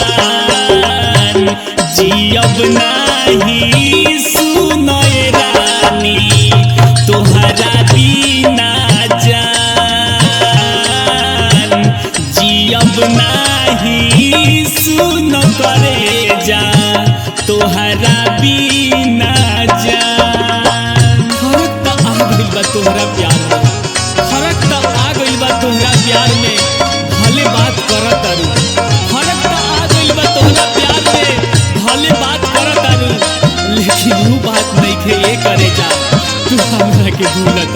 अपमान जियब नाही सुनय रानी तोहरा बिना जान जियब नाही सुन करे जा तोहरा बिना जान। फर्क त आ गइल बा तोहरा प्यार में, फर्क त आ गइल बा तोहरा प्यार में, भले बात करत तारू। फर्क त आ गइल बा तोहरा प्यार में, भले बात करत तारू, लेकिन वो बात नइखे ए करे जा तू हमरा के भूलत।